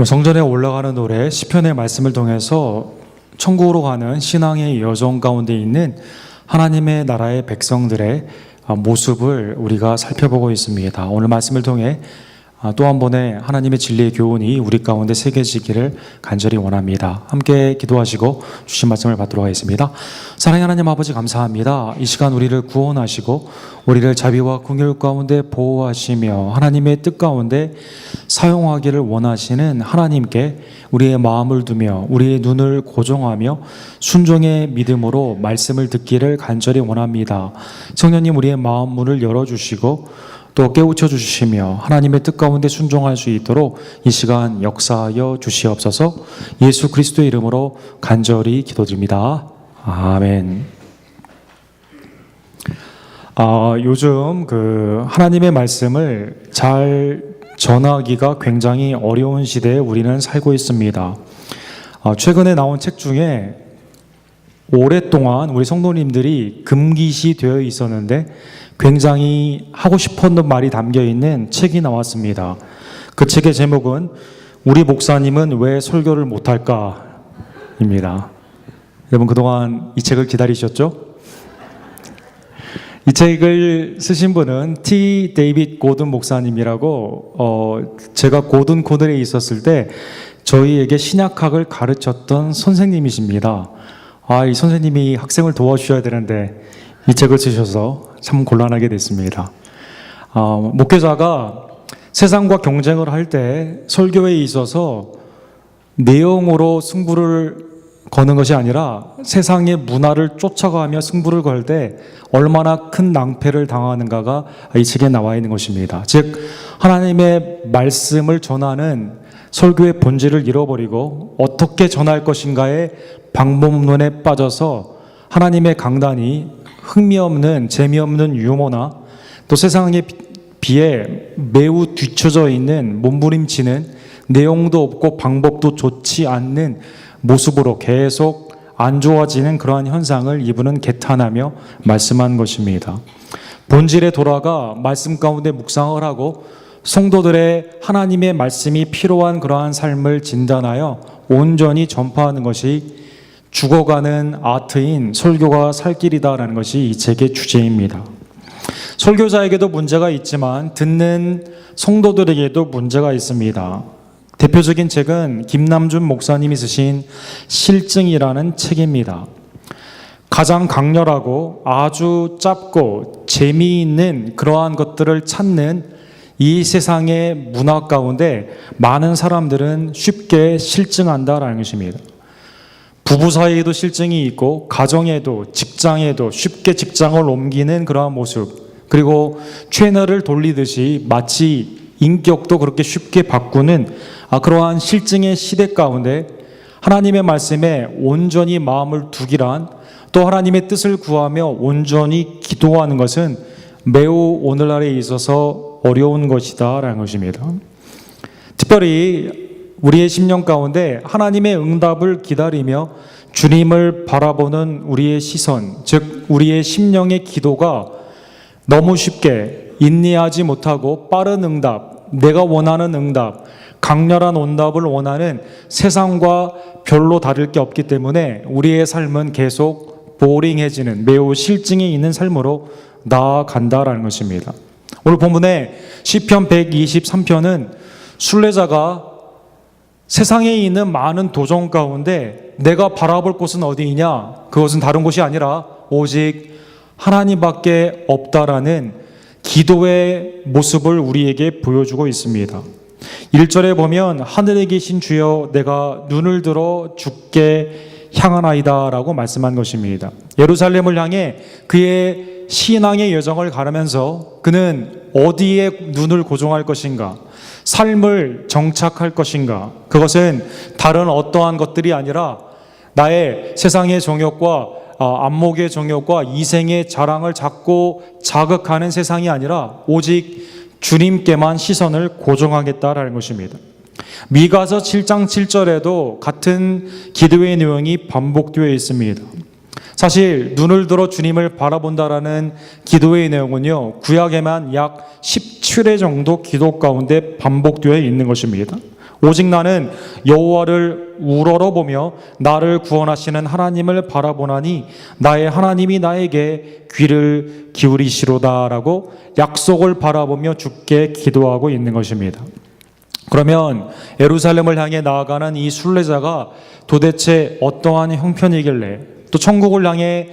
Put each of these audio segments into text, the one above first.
성전에 올라가는 노래 시편의 말씀을 통해서 천국으로 가는 신앙의 여정 가운데 있는 하나님의 나라의 백성들의 모습을 우리가 살펴보고 있습니다. 오늘 말씀을 통해 또 한 번의 하나님의 진리의 교훈이 우리 가운데 새겨지기를 간절히 원합니다. 함께 기도하시고 주신 말씀을 받도록 하겠습니다. 사랑의 하나님 아버지, 감사합니다. 이 시간 우리를 구원하시고 우리를 자비와 긍휼 가운데 보호하시며 하나님의 뜻 가운데 사용하기를 원하시는 하나님께 우리의 마음을 두며 우리의 눈을 고정하며 순종의 믿음으로 말씀을 듣기를 간절히 원합니다. 성령님, 우리의 마음 문을 열어주시고 또 깨우쳐 주시며 하나님의 뜻 가운데 순종할 수 있도록 이 시간 역사하여 주시옵소서. 예수 그리스도의 이름으로 간절히 기도드립니다. 아멘. 요즘 하나님의 말씀을 잘 전하기가 굉장히 어려운 시대에 우리는 살고 있습니다. 최근에 나온 책 중에 오랫동안 우리 성도님들이 금기시 되어 있었는데 굉장히 하고 싶었던 말이 담겨있는 책이 나왔습니다. 그 책의 제목은 우리 목사님은 왜 설교를 못할까? 입니다. 여러분, 그동안 이 책을 기다리셨죠? 이 책을 쓰신 분은 T. 데이빗 고든 목사님이라고 제가 고든 코넬에 있었을 때 저희에게 신약학을 가르쳤던 선생님이십니다. 이 선생님이 학생을 도와주셔야 되는데 이 책을 쓰셔서 참 곤란하게 됐습니다. 목회자가 세상과 경쟁을 할 때 설교에 있어서 내용으로 승부를 거는 것이 아니라 세상의 문화를 쫓아가며 승부를 걸 때 얼마나 큰 낭패를 당하는가가 이 책에 나와 있는 것입니다. 즉, 하나님의 말씀을 전하는 설교의 본질을 잃어버리고 어떻게 전할 것인가의 방법론에 빠져서 하나님의 강단이 흥미없는, 재미없는 유머나 또 세상에 비해 매우 뒤처져 있는, 몸부림치는, 내용도 없고 방법도 좋지 않는 모습으로 계속 안 좋아지는 그러한 현상을 이분은 개탄하며 말씀한 것입니다. 본질에 돌아가 말씀 가운데 묵상을 하고 성도들의 하나님의 말씀이 필요한 그러한 삶을 진단하여 온전히 전파하는 것이 죽어가는 아트인 설교가 살 길이다라는 것이 이 책의 주제입니다. 설교자에게도 문제가 있지만 듣는 성도들에게도 문제가 있습니다. 대표적인 책은 김남준 목사님이 쓰신 실증이라는 책입니다. 가장 강렬하고 아주 짧고 재미있는 그러한 것들을 찾는 이 세상의 문화 가운데 많은 사람들은 쉽게 실증한다라는 것입니다. 부부 사이에도 실증이 있고 가정에도 직장에도 쉽게 직장을 옮기는 그러한 모습, 그리고 채널을 돌리듯이 마치 인격도 그렇게 쉽게 바꾸는 그러한 실증의 시대 가운데 하나님의 말씀에 온전히 마음을 두기란, 또 하나님의 뜻을 구하며 온전히 기도하는 것은 매우 오늘날에 있어서 어려운 것이다 라는 것입니다. 특별히 우리의 심령 가운데 하나님의 응답을 기다리며 주님을 바라보는 우리의 시선, 즉 우리의 심령의 기도가 너무 쉽게 인내하지 못하고 빠른 응답, 내가 원하는 응답, 강렬한 응답을 원하는 세상과 별로 다를 게 없기 때문에 우리의 삶은 계속 보링해지는, 매우 실증이 있는 삶으로 나아간다라는 것입니다. 오늘 본문의 시편 123편은 순례자가 세상에 있는 많은 도전 가운데 내가 바라볼 곳은 어디이냐? 그것은 다른 곳이 아니라 오직 하나님밖에 없다라는 기도의 모습을 우리에게 보여주고 있습니다. 1절에 보면 하늘에 계신 주여 내가 눈을 들어 주께 향하나이다 라고 말씀한 것입니다. 예루살렘을 향해 그의 신앙의 여정을 가르면서 그는 어디에 눈을 고정할 것인가, 삶을 정착할 것인가, 그것은 다른 어떠한 것들이 아니라 나의 세상의 정욕과 안목의 정욕과 이생의 자랑을 자꾸 자극하는 세상이 아니라 오직 주님께만 시선을 고정하겠다라는 것입니다. 미가서 7장 7절에도 같은 기도의 내용이 반복되어 있습니다. 사실 눈을 들어 주님을 바라본다라는 기도의 내용은요, 구약에만 약 17회 정도 기도 가운데 반복되어 있는 것입니다. 오직 나는 여호와를 우러러보며 나를 구원하시는 하나님을 바라보나니 나의 하나님이 나에게 귀를 기울이시로다라고 약속을 바라보며 주께 기도하고 있는 것입니다. 그러면 예루살렘을 향해 나아가는 이 순례자가 도대체 어떠한 형편이길래, 또 천국을 향해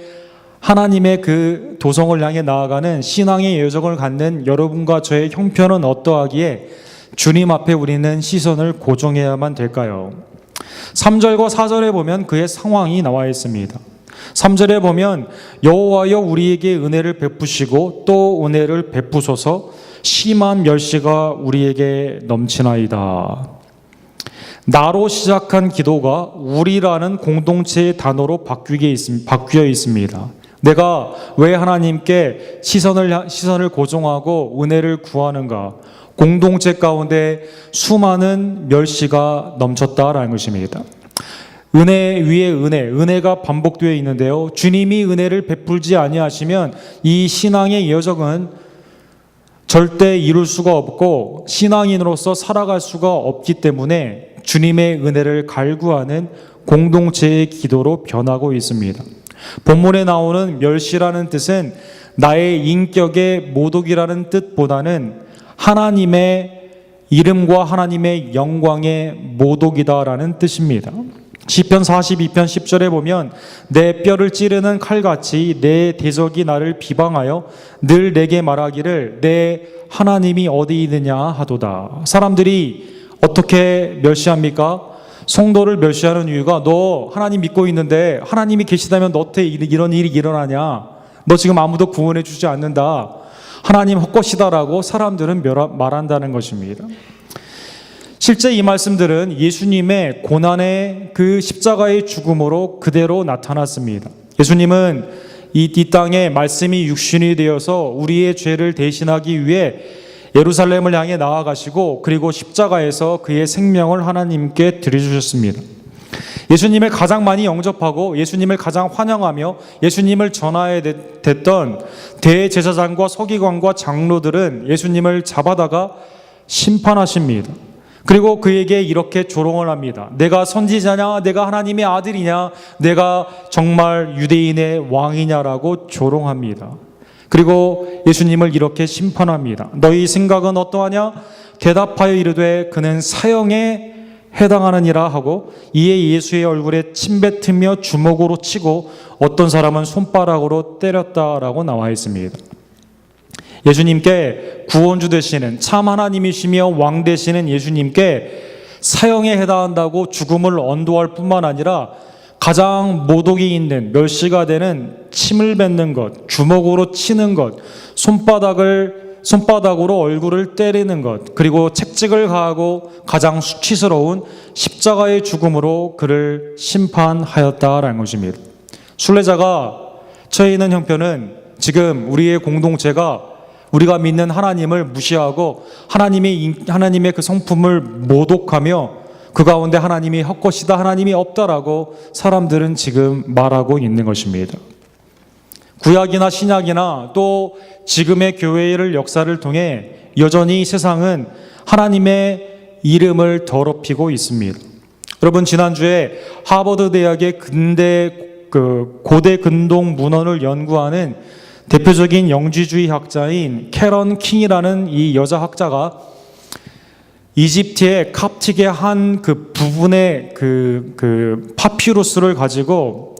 하나님의 그 도성을 향해 나아가는 신앙의 여정을 갖는 여러분과 저의 형편은 어떠하기에 주님 앞에 우리는 시선을 고정해야만 될까요? 3절과 4절에 보면 그의 상황이 나와 있습니다. 3절에 보면 여호와여 우리에게 은혜를 베푸시고 또 은혜를 베푸소서, 심한 멸시가 우리에게 넘치나이다. 나로 시작한 기도가 우리라는 공동체의 단어로 바뀌어 있습니다. 내가 왜 하나님께 시선을 고정하고 은혜를 구하는가? 공동체 가운데 수많은 멸시가 넘쳤다라는 것입니다. 은혜 위에 은혜가 반복되어 있는데요. 주님이 은혜를 베풀지 아니하시면 이 신앙의 여정은 절대 이룰 수가 없고 신앙인으로서 살아갈 수가 없기 때문에 주님의 은혜를 갈구하는 공동체의 기도로 변하고 있습니다. 본문에 나오는 멸시라는 뜻은 나의 인격의 모독이라는 뜻보다는 하나님의 이름과 하나님의 영광의 모독이다라는 뜻입니다. 시편 42편 10절에 보면 내 뼈를 찌르는 칼같이 내 대적이 나를 비방하여 늘 내게 말하기를 내 하나님이 어디 있느냐 하도다. 사람들이 어떻게 멸시합니까? 성도를 멸시하는 이유가 너 하나님 믿고 있는데 하나님이 계시다면 너한테 이런 일이 일어나냐? 너 지금 아무도 구원해 주지 않는다. 하나님 헛것이다라고 사람들은 말한다는 것입니다. 실제 이 말씀들은 예수님의 고난의 그 십자가의 죽음으로 그대로 나타났습니다. 예수님은 이 땅에 말씀이 육신이 되어서 우리의 죄를 대신하기 위해 예루살렘을 향해 나아가시고 그리고 십자가에서 그의 생명을 하나님께 드려주셨습니다. 예수님을 가장 많이 영접하고 예수님을 가장 환영하며 예수님을 전하야 됐던 대제사장과 서기관과 장로들은 예수님을 잡아다가 심판하십니다. 그리고 그에게 이렇게 조롱을 합니다. 내가 선지자냐? 내가 하나님의 아들이냐? 내가 정말 유대인의 왕이냐라고 조롱합니다. 그리고 예수님을 이렇게 심판합니다. 너희 생각은 어떠하냐? 대답하여 이르되 그는 사형에 해당하느니라 하고 이에 예수의 얼굴에 침뱉으며 주먹으로 치고 어떤 사람은 손바닥으로 때렸다라고 나와 있습니다. 예수님께 구원주 되시는 참 하나님이시며 왕 되시는 예수님께 사형에 해당한다고 죽음을 언도할 뿐만 아니라 가장 모독이 있는 멸시가 되는 침을 뱉는 것, 주먹으로 치는 것, 손바닥으로 얼굴을 때리는 것, 그리고 책찍을 가하고 가장 수치스러운 십자가의 죽음으로 그를 심판하였다라는 것입니다. 순례자가 처해 있는 형편은 지금 우리의 공동체가 우리가 믿는 하나님을 무시하고 하나님의 그 성품을 모독하며 그 가운데 하나님이 헛것이다, 하나님이 없다라고 사람들은 지금 말하고 있는 것입니다. 구약이나 신약이나 또 지금의 교회의 역사를 통해 여전히 세상은 하나님의 이름을 더럽히고 있습니다. 여러분, 지난주에 하버드 대학의 고대 근동 문헌을 연구하는 대표적인 영지주의 학자인 캐런 킹이라는 이 여자 학자가 이집트의 캅틱의 한 그 부분의 그 파피루스를 가지고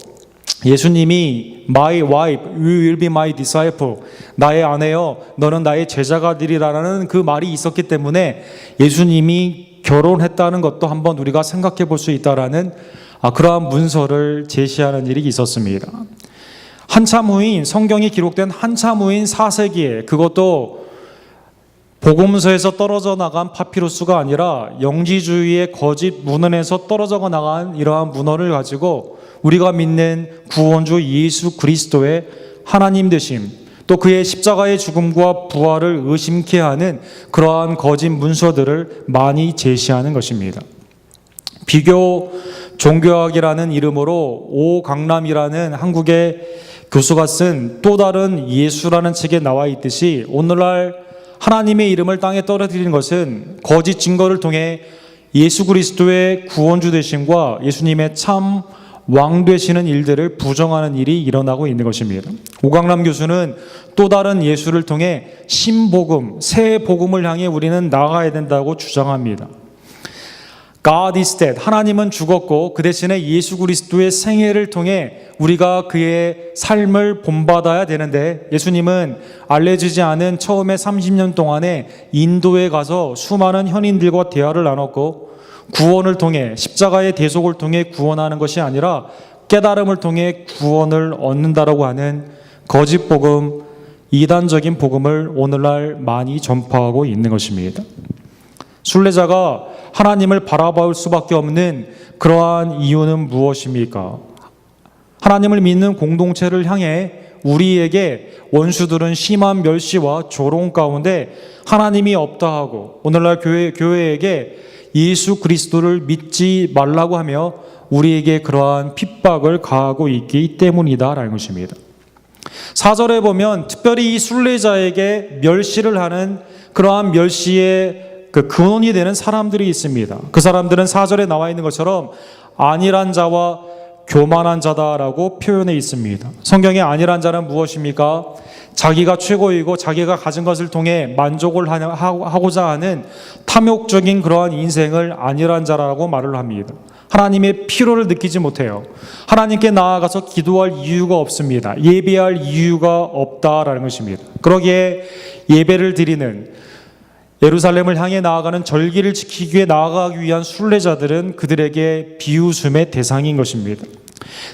예수님이 My wife, you will be my disciple. 나의 아내여, 너는 나의 제자가 되리라는 그 말이 있었기 때문에 예수님이 결혼했다는 것도 한번 우리가 생각해 볼 수 있다라는 그러한 문서를 제시하는 일이 있었습니다. 한참 후인, 성경이 기록된 한참 후인 4세기에 그것도 복음서에서 떨어져 나간 파피루스가 아니라 영지주의의 거짓 문헌에서 떨어져 나간 이러한 문헌을 가지고 우리가 믿는 구원주 예수 그리스도의 하나님 되심, 또 그의 십자가의 죽음과 부활을 의심케 하는 그러한 거짓 문서들을 많이 제시하는 것입니다. 비교 종교학이라는 이름으로 오강남이라는 한국의 교수가 쓴 또 다른 예수라는 책에 나와 있듯이 오늘날 하나님의 이름을 땅에 떨어뜨리는 것은 거짓 증거를 통해 예수 그리스도의 구원주 되심과 예수님의 참 왕 되시는 일들을 부정하는 일이 일어나고 있는 것입니다. 오강남 교수는 또 다른 예수를 통해 신복음, 새 복음을 향해 우리는 나아가야 된다고 주장합니다. God is dead. 하나님은 죽었고 그 대신에 예수 그리스도의 생애를 통해 우리가 그의 삶을 본받아야 되는데, 예수님은 알려지지 않은 처음에 30년 동안에 인도에 가서 수많은 현인들과 대화를 나눴고, 구원을 통해, 십자가의 대속을 통해 구원하는 것이 아니라 깨달음을 통해 구원을 얻는다라고 하는 거짓 복음, 이단적인 복음을 오늘날 많이 전파하고 있는 것입니다. 순례자가 하나님을 바라볼 수밖에 없는 그러한 이유는 무엇입니까? 하나님을 믿는 공동체를 향해 우리에게 원수들은 심한 멸시와 조롱 가운데 하나님이 없다 하고, 오늘날 교회에게 예수 그리스도를 믿지 말라고 하며 우리에게 그러한 핍박을 가하고 있기 때문이다라는 것입니다. 4절에 보면 특별히 이 순례자에게 멸시를 하는 그러한 멸시의 그 근원이 되는 사람들이 있습니다. 그 사람들은 4절에 나와 있는 것처럼 안일한 자와 교만한 자다라고 표현해 있습니다. 성경의 안일한 자는 무엇입니까? 자기가 최고이고 자기가 가진 것을 통해 만족을 하고자 하는 탐욕적인 그러한 인생을 안일한 자라고 말을 합니다. 하나님의 필요를 느끼지 못해요. 하나님께 나아가서 기도할 이유가 없습니다. 예배할 이유가 없다라는 것입니다. 그러기에 예배를 드리는, 예루살렘을 향해 나아가는 절기를 지키기 위해 나아가기 위한 순례자들은 그들에게 비웃음의 대상인 것입니다.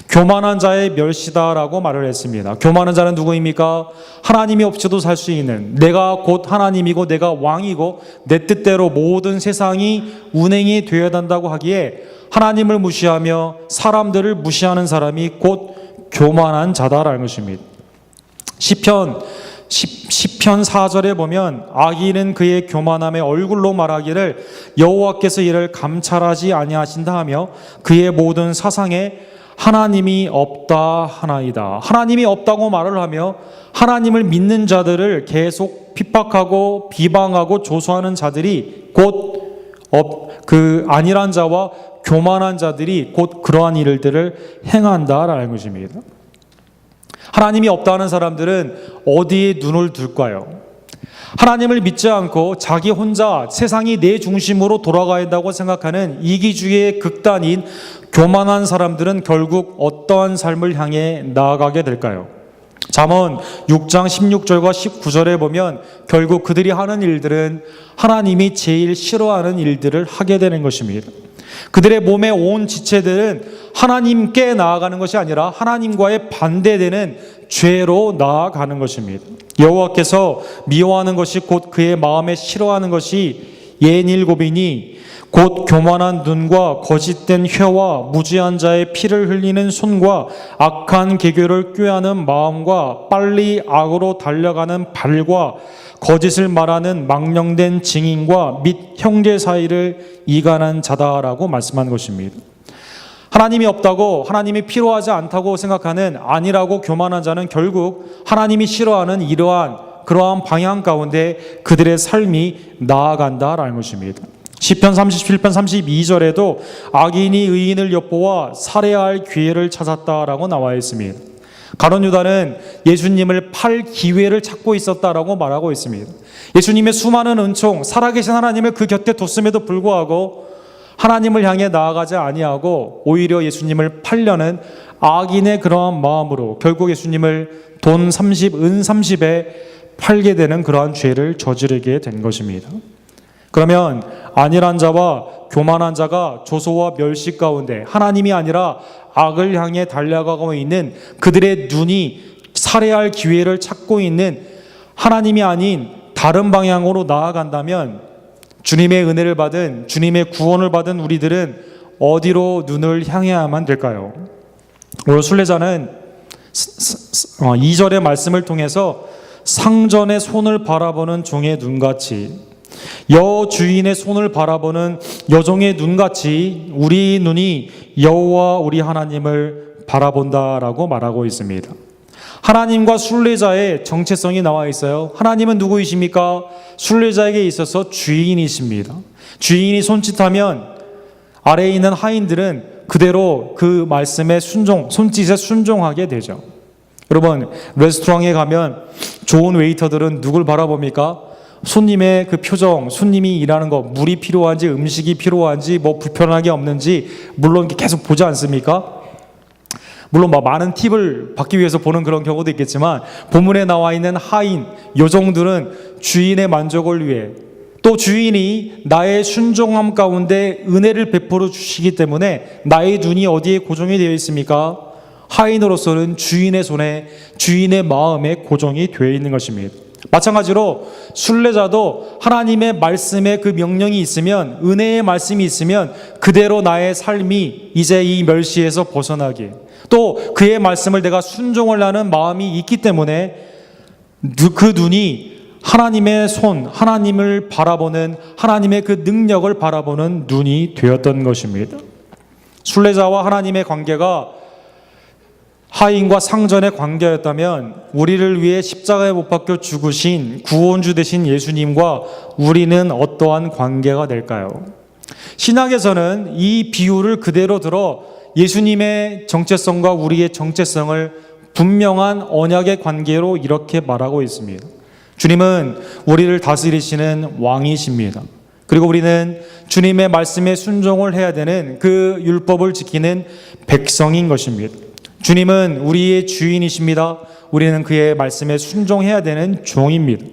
교만한 자의 멸시다라고 말을 했습니다. 교만한 자는 누구입니까? 하나님이 없이도 살 수 있는, 내가 곧 하나님이고 내가 왕이고 내 뜻대로 모든 세상이 운행이 되어야 한다고 하기에 하나님을 무시하며 사람들을 무시하는 사람이 곧 교만한 자다라는 것입니다. 시편 4절에 보면 악인은 그의 교만함의 얼굴로 말하기를 여호와께서 이를 감찰하지 아니하신다 하며 그의 모든 사상에 하나님이 없다 하나이다. 하나님이 없다고 말을 하며 하나님을 믿는 자들을 계속 핍박하고 비방하고 조소하는 자들이 곧 그 안일한 자와 교만한 자들이 곧 그러한 일들을 행한다라는 것입니다. 하나님이 없다는 사람들은 어디에 눈을 둘까요? 하나님을 믿지 않고 자기 혼자 세상이 내 중심으로 돌아가야 한다고 생각하는 이기주의의 극단인 교만한 사람들은 결국 어떠한 삶을 향해 나아가게 될까요? 잠언 6장 16절과 19절에 보면 결국 그들이 하는 일들은 하나님이 제일 싫어하는 일들을 하게 되는 것입니다. 그들의 몸의 온 지체들은 하나님께 나아가는 것이 아니라 하나님과의 반대되는 죄로 나아가는 것입니다. 여호와께서 미워하는 것이 곧 그의 마음에 싫어하는 것이 67이니 곧 교만한 눈과 거짓된 혀와 무지한 자의 피를 흘리는 손과 악한 계교를 꾀하는 마음과 빨리 악으로 달려가는 발과 거짓을 말하는 망령된 증인과 및 형제 사이를 이간한 자다라고 말씀한 것입니다. 하나님이 없다고, 하나님이 필요하지 않다고 생각하는 안일하고 교만한 자는 결국 하나님이 싫어하는 그러한 방향 가운데 그들의 삶이 나아간다라는 것입니다. 시편 37편 32절에도 악인이 의인을 엿보아 살해할 기회를 찾았다라고 나와 있습니다. 가룟 유다는 예수님을 팔 기회를 찾고 있었다라고 말하고 있습니다. 예수님의 수많은 은총, 살아계신 하나님을 그 곁에 뒀음에도 불구하고 하나님을 향해 나아가지 아니하고 오히려 예수님을 팔려는 악인의 그러한 마음으로 결국 예수님을 돈 30, 은 30에 팔게 되는 그러한 죄를 저지르게 된 것입니다. 그러면 안일한 자와 교만한 자가 조소와 멸시 가운데 하나님이 아니라 악을 향해 달려가고 있는, 그들의 눈이 살해할 기회를 찾고 있는 하나님이 아닌 다른 방향으로 나아간다면 주님의 은혜를 받은, 주님의 구원을 받은 우리들은 어디로 눈을 향해야만 될까요? 오늘 순례자는 2절의 말씀을 통해서 상전의 손을 바라보는 종의 눈같이, 여주인의 손을 바라보는 여종의 눈같이 우리 눈이 여호와 우리 하나님을 바라본다라고 말하고 있습니다. 하나님과 순례자의 정체성이 나와 있어요. 하나님은 누구이십니까? 순례자에게 있어서 주인이십니다. 주인이 손짓하면 아래에 있는 하인들은 그대로 그 말씀에 손짓에 순종하게 되죠. 여러분, 레스토랑에 가면 좋은 웨이터들은 누굴 바라봅니까? 손님의 그 표정, 손님이 일하는 거, 물이 필요한지, 음식이 필요한지, 뭐 불편하게 없는지, 물론 계속 보지 않습니까? 물론 많은 팁을 받기 위해서 보는 그런 경우도 있겠지만, 본문에 나와 있는 하인, 요정들은 주인의 만족을 위해, 또 주인이 나의 순종함 가운데 은혜를 베풀어 주시기 때문에 나의 눈이 어디에 고정이 되어 있습니까? 하인으로서는 주인의 손에, 주인의 마음에 고정이 되어 있는 것입니다. 마찬가지로 순례자도 하나님의 말씀에 그 명령이 있으면, 은혜의 말씀이 있으면 그대로 나의 삶이 이제 이 멸시에서 벗어나게, 또 그의 말씀을 내가 순종을 하는 마음이 있기 때문에 그 눈이 하나님의 손, 하나님을 바라보는, 하나님의 그 능력을 바라보는 눈이 되었던 것입니다. 순례자와 하나님의 관계가 하인과 상전의 관계였다면, 우리를 위해 십자가에 못 박혀 죽으신 구원주 되신 예수님과 우리는 어떠한 관계가 될까요? 신약에서는 이 비유를 그대로 들어 예수님의 정체성과 우리의 정체성을 분명한 언약의 관계로 이렇게 말하고 있습니다. 주님은 우리를 다스리시는 왕이십니다. 그리고 우리는 주님의 말씀에 순종을 해야 되는 그 율법을 지키는 백성인 것입니다. 주님은 우리의 주인이십니다. 우리는 그의 말씀에 순종해야 되는 종입니다.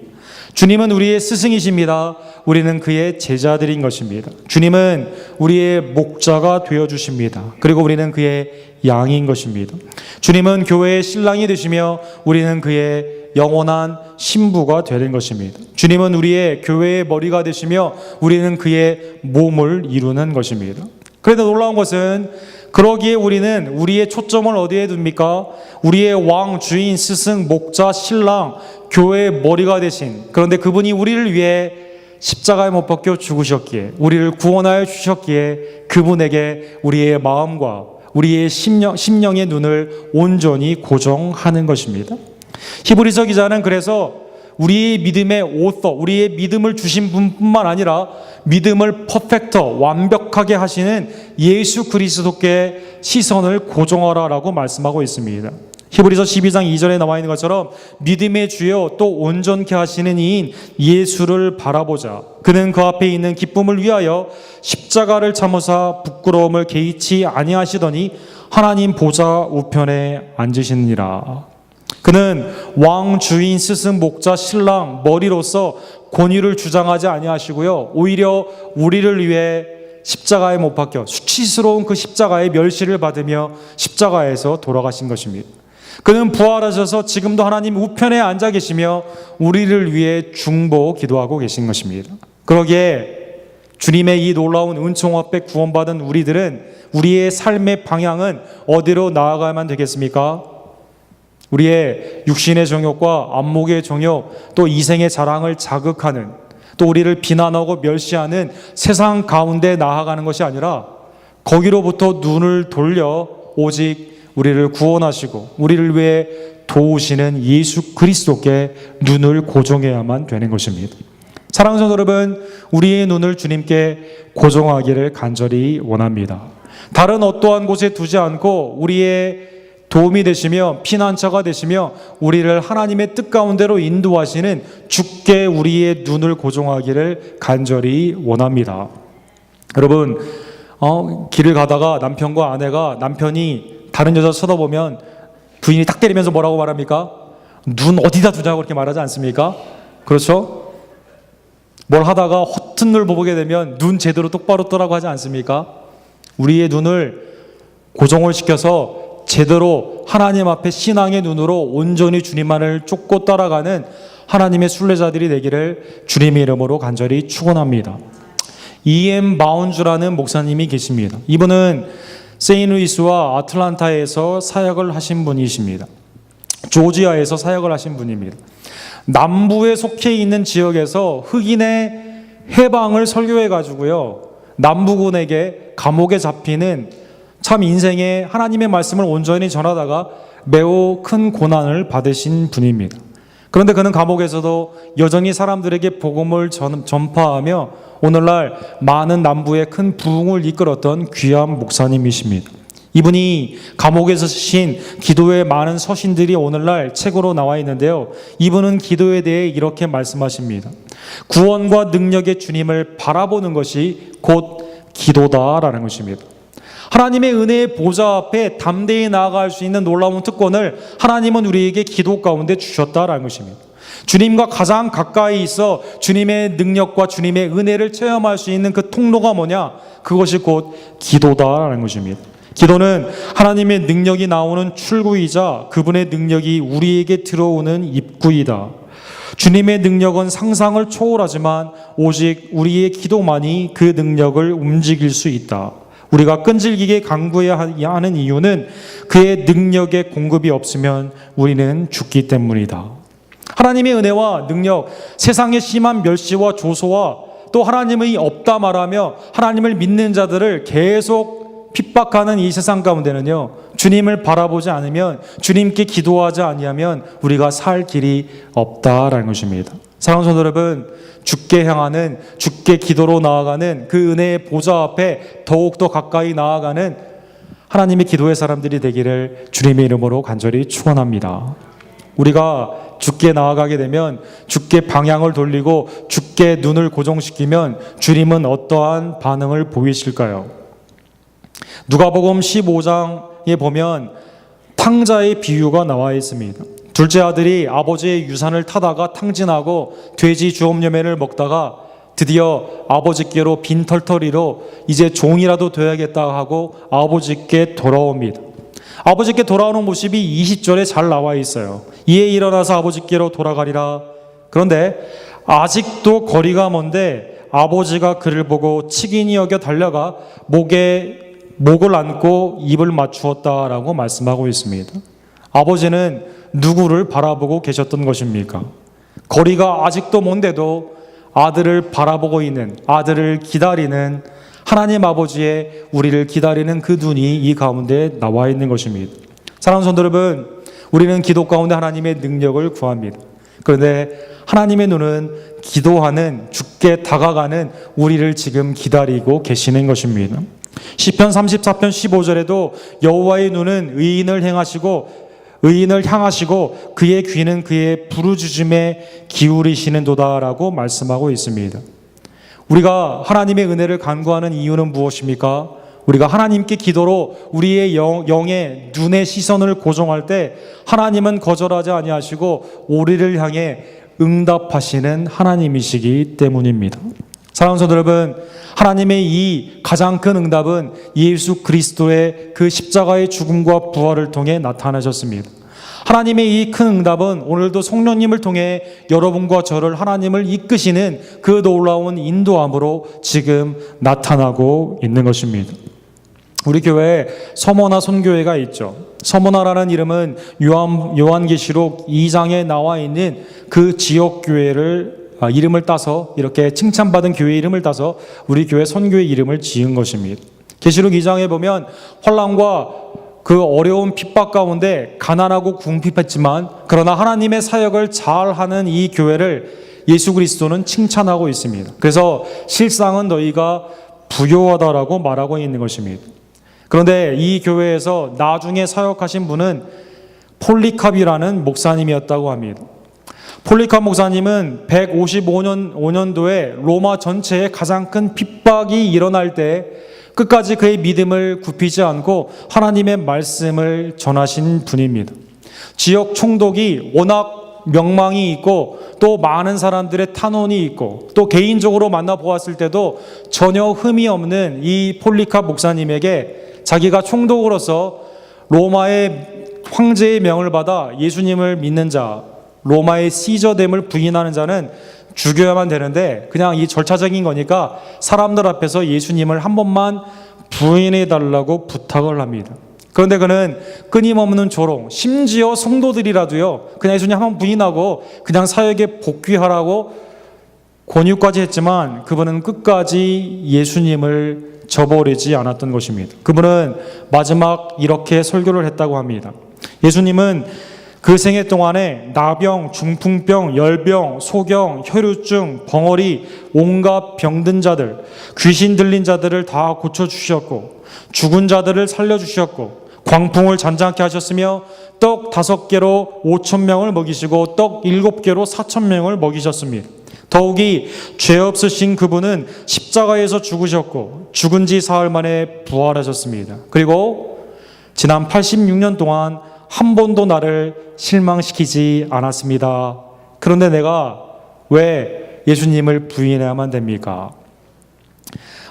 주님은 우리의 스승이십니다. 우리는 그의 제자들인 것입니다. 주님은 우리의 목자가 되어주십니다. 그리고 우리는 그의 양인 것입니다. 주님은 교회의 신랑이 되시며 우리는 그의 영원한 신부가 되는 것입니다. 주님은 우리의 교회의 머리가 되시며 우리는 그의 몸을 이루는 것입니다. 그런데 놀라운 것은, 그러기에 우리는 우리의 초점을 어디에 둡니까? 우리의 왕, 주인, 스승, 목자, 신랑, 교회의 머리가 되신, 그런데 그분이 우리를 위해 십자가에 못 박혀 죽으셨기에, 우리를 구원하여 주셨기에 그분에게 우리의 마음과 우리의 심령의 눈을 온전히 고정하는 것입니다. 히브리서 기자는 그래서 우리의 믿음의 오서, 우리의 믿음을 주신 분뿐만 아니라 믿음을 퍼펙터, 완벽하게 하시는 예수 그리스도께 시선을 고정하라라고 말씀하고 있습니다. 히브리서 12장 2절에 나와 있는 것처럼 믿음의 주요 또 온전케 하시는 이인 예수를 바라보자. 그는 그 앞에 있는 기쁨을 위하여 십자가를 참으사 부끄러움을 개의치 아니하시더니 하나님 보좌 우편에 앉으시느니라. 그는 왕, 주인, 스승, 목자, 신랑, 머리로서 권위를 주장하지 아니하시고요, 오히려 우리를 위해 십자가에 못 박혀 수치스러운 그 십자가의 멸시를 받으며 십자가에서 돌아가신 것입니다. 그는 부활하셔서 지금도 하나님 우편에 앉아 계시며 우리를 위해 중보 기도하고 계신 것입니다. 그러기에 주님의 이 놀라운 은총 앞에 구원받은 우리들은 우리의 삶의 방향은 어디로 나아가야만 되겠습니까? 우리의 육신의 정욕과 안목의 정욕, 또 이생의 자랑을 자극하는, 또 우리를 비난하고 멸시하는 세상 가운데 나아가는 것이 아니라 거기로부터 눈을 돌려 오직 우리를 구원하시고 우리를 위해 도우시는 예수 그리스도께 눈을 고정해야만 되는 것입니다. 사랑하는 성도 여러분, 우리의 눈을 주님께 고정하기를 간절히 원합니다. 다른 어떠한 곳에 두지 않고 우리의 도움이 되시며 피난처가 되시며 우리를 하나님의 뜻 가운데로 인도하시는 주께 우리의 눈을 고정하기를 간절히 원합니다. 여러분, 길을 가다가 남편과 아내가, 남편이 다른 여자 쳐다보면 부인이 딱 때리면서 뭐라고 말합니까? 눈 어디다 두자고 그렇게 말하지 않습니까? 그렇죠? 뭘 하다가 허튼 걸 보게 되면 눈 제대로 똑바로 뜨라고 하지 않습니까? 우리의 눈을 고정을 시켜서 제대로 하나님 앞에 신앙의 눈으로 온전히 주님만을 쫓고 따라가는 하나님의 순례자들이 되기를 주님의 이름으로 간절히 축원합니다. E.M. 바운주라는 목사님이 계십니다. 이분은 세인루이스와 아틀란타에서 사역을 하신 분이십니다. 조지아에서 사역을 하신 분입니다. 남부에 속해 있는 지역에서 흑인의 해방을 설교해 가지고요, 남부군에게 감옥에 잡히는 참 인생에 하나님의 말씀을 온전히 전하다가 매우 큰 고난을 받으신 분입니다. 그런데 그는 감옥에서도 여전히 사람들에게 복음을 전파하며 오늘날 많은 남부의 큰 부흥을 이끌었던 귀한 목사님이십니다. 이분이 감옥에서 쓰신 기도의 많은 서신들이 오늘날 책으로 나와 있는데요. 이분은 기도에 대해 이렇게 말씀하십니다. 구원과 능력의 주님을 바라보는 것이 곧 기도다라는 것입니다. 하나님의 은혜의 보좌 앞에 담대히 나아갈 수 있는 놀라운 특권을 하나님은 우리에게 기도 가운데 주셨다라는 것입니다. 주님과 가장 가까이 있어 주님의 능력과 주님의 은혜를 체험할 수 있는 그 통로가 뭐냐? 그것이 곧 기도다라는 것입니다. 기도는 하나님의 능력이 나오는 출구이자 그분의 능력이 우리에게 들어오는 입구이다. 주님의 능력은 상상을 초월하지만 오직 우리의 기도만이 그 능력을 움직일 수 있다. 우리가 끈질기게 간구해야 하는 이유는 그의 능력의 공급이 없으면 우리는 죽기 때문이다. 하나님의 은혜와 능력, 세상의 심한 멸시와 조소와 또 하나님이 없다 말하며 하나님을 믿는 자들을 계속 핍박하는 이 세상 가운데는요, 주님을 바라보지 않으면, 주님께 기도하지 아니하면 우리가 살 길이 없다라는 것입니다. 사랑하는 성도 여러분, 주께 향하는, 주께 기도로 나아가는 그 은혜의 보좌 앞에 더욱더 가까이 나아가는 하나님의 기도의 사람들이 되기를 주님의 이름으로 간절히 축원합니다. 우리가 주께 나아가게 되면, 주께 방향을 돌리고 주께 눈을 고정시키면 주님은 어떠한 반응을 보이실까요? 누가복음 15장에 보면 탕자의 비유가 나와 있습니다. 둘째 아들이 아버지의 유산을 타다가 탕진하고 돼지 주업여매를 먹다가 드디어 아버지께로 빈털터리로 이제 종이라도 돼야겠다 하고 아버지께 돌아옵니다. 아버지께 돌아오는 모습이 20절에 잘 나와 있어요. 이에 일어나서 아버지께로 돌아가리라. 그런데 아직도 거리가 먼데 아버지가 그를 보고 치긴히 여겨 달려가 목을 안고 입을 맞추었다라고 말씀하고 있습니다. 아버지는 누구를 바라보고 계셨던 것입니까? 거리가 아직도 먼데도 아들을 바라보고 있는, 아들을 기다리는 하나님 아버지의 우리를 기다리는 그 눈이 이 가운데 나와 있는 것입니다. 사랑하는 성도 여러분, 우리는 기도 가운데 하나님의 능력을 구합니다. 그런데 하나님의 눈은 기도하는, 주께 다가가는 우리를 지금 기다리고 계시는 것입니다. 시편 34편 15절에도 여호와의 눈은 의인을 향하시고 그의 귀는 그의 부르짖음에 기울이시는도다라고 말씀하고 있습니다. 우리가 하나님의 은혜를 간구하는 이유는 무엇입니까? 우리가 하나님께 기도로 우리의 영의 눈의 시선을 고정할 때 하나님은 거절하지 아니하시고 우리를 향해 응답하시는 하나님이시기 때문입니다. 사랑하는 성도 여러분, 하나님의 이 가장 큰 응답은 예수 그리스도의 그 십자가의 죽음과 부활을 통해 나타나셨습니다. 하나님의 이 큰 응답은 오늘도 성령님을 통해 여러분과 저를 하나님을 이끄시는 그 놀라운 인도함으로 지금 나타나고 있는 것입니다. 우리 교회에 서머나 손교회가 있죠. 서머나라는 이름은 요한계시록 2장에 나와 있는 그 지역교회를 이름을 따서 이렇게 칭찬받은 교회 이름을 따서 우리 교회 선교의 이름을 지은 것입니다. 계시록 2장에 보면 환난과 그 어려운 핍박 가운데 가난하고 궁핍했지만 그러나 하나님의 사역을 잘하는 이 교회를 예수 그리스도는 칭찬하고 있습니다. 그래서 실상은 너희가 부요하다라고 말하고 있는 것입니다. 그런데 이 교회에서 나중에 사역하신 분은 폴리캅이라는 목사님이었다고 합니다. 폴리캅 목사님은 155년도에 로마 전체에 가장 큰 핍박이 일어날 때 끝까지 그의 믿음을 굽히지 않고 하나님의 말씀을 전하신 분입니다. 지역 총독이 워낙 명망이 있고 또 많은 사람들의 탄원이 있고 또 개인적으로 만나보았을 때도 전혀 흠이 없는 이 폴리캅 목사님에게 자기가 총독으로서 로마의 황제의 명을 받아 예수님을 믿는 자, 로마의 시저됨을 부인하는 자는 죽여야만 되는데 그냥 이 절차적인 거니까 사람들 앞에서 예수님을 한 번만 부인해 달라고 부탁을 합니다. 그런데 그는 끊임없는 조롱, 심지어 성도들이라도요 그냥 예수님 한 번 부인하고 그냥 사역에 복귀하라고 권유까지 했지만 그분은 끝까지 예수님을 저버리지 않았던 것입니다. 그분은 마지막 이렇게 설교를 했다고 합니다. 예수님은 그 생애 동안에 나병, 중풍병, 열병, 소경, 혈루증, 벙어리, 온갖 병든 자들, 귀신 들린 자들을 다 고쳐주셨고, 죽은 자들을 살려주셨고, 광풍을 잔잔케 하셨으며 떡 5개로 5,000명을 먹이시고 떡 7개로 4,000명을 먹이셨습니다. 더욱이 죄 없으신 그분은 십자가에서 죽으셨고 죽은 지 사흘 만에 부활하셨습니다. 그리고 지난 86년 동안 한 번도 나를 실망시키지 않았습니다. 그런데 내가 왜 예수님을 부인해야만 됩니까?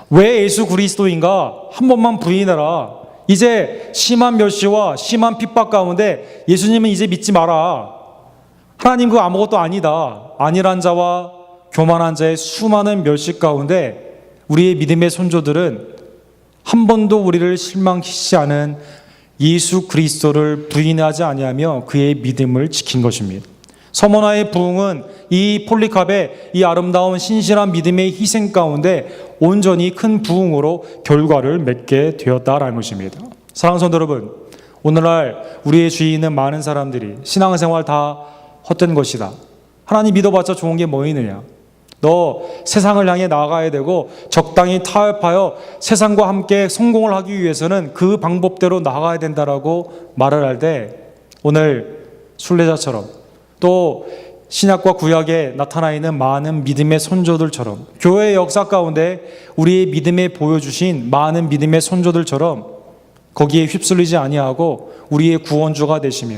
왜 예수 그리스도인가? 한 번만 부인해라. 이제 심한 멸시와 심한 핍박 가운데 예수님은 이제 믿지 마라. 하나님 그거 아무것도 아니다. 안일한 자와 교만한 자의 수많은 멸시 가운데 우리의 믿음의 손조들은 한 번도 우리를 실망시키지 않은 예수 그리스도를 부인하지 아니하며 그의 믿음을 지킨 것입니다. 서머나의 부흥은 이 폴리캅의 이 아름다운 신실한 믿음의 희생 가운데 온전히 큰 부흥으로 결과를 맺게 되었다라는 것입니다. 사랑하는 성도 여러분, 오늘날 우리의 주위에 있는 많은 사람들이 신앙생활 다 헛된 것이다. 하나님 믿어봤자 좋은 게 뭐 있느냐. 너 세상을 향해 나아가야 되고 적당히 타협하여 세상과 함께 성공을 하기 위해서는 그 방법대로 나아가야 된다라고 말을 할 때 오늘 순례자처럼 또 신약과 구약에 나타나 있는 많은 믿음의 선조들처럼 교회의 역사 가운데 우리의 믿음에 보여주신 많은 믿음의 선조들처럼 거기에 휩쓸리지 아니하고 우리의 구원주가 되시며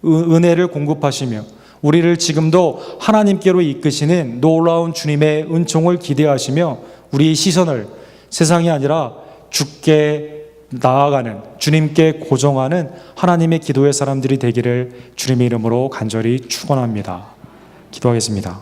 은혜를 공급하시며 우리를 지금도 하나님께로 이끄시는 놀라운 주님의 은총을 기대하시며 우리의 시선을 세상이 아니라 주께 나아가는 주님께 고정하는 하나님의 기도의 사람들이 되기를 주님의 이름으로 간절히 축원합니다. 기도하겠습니다.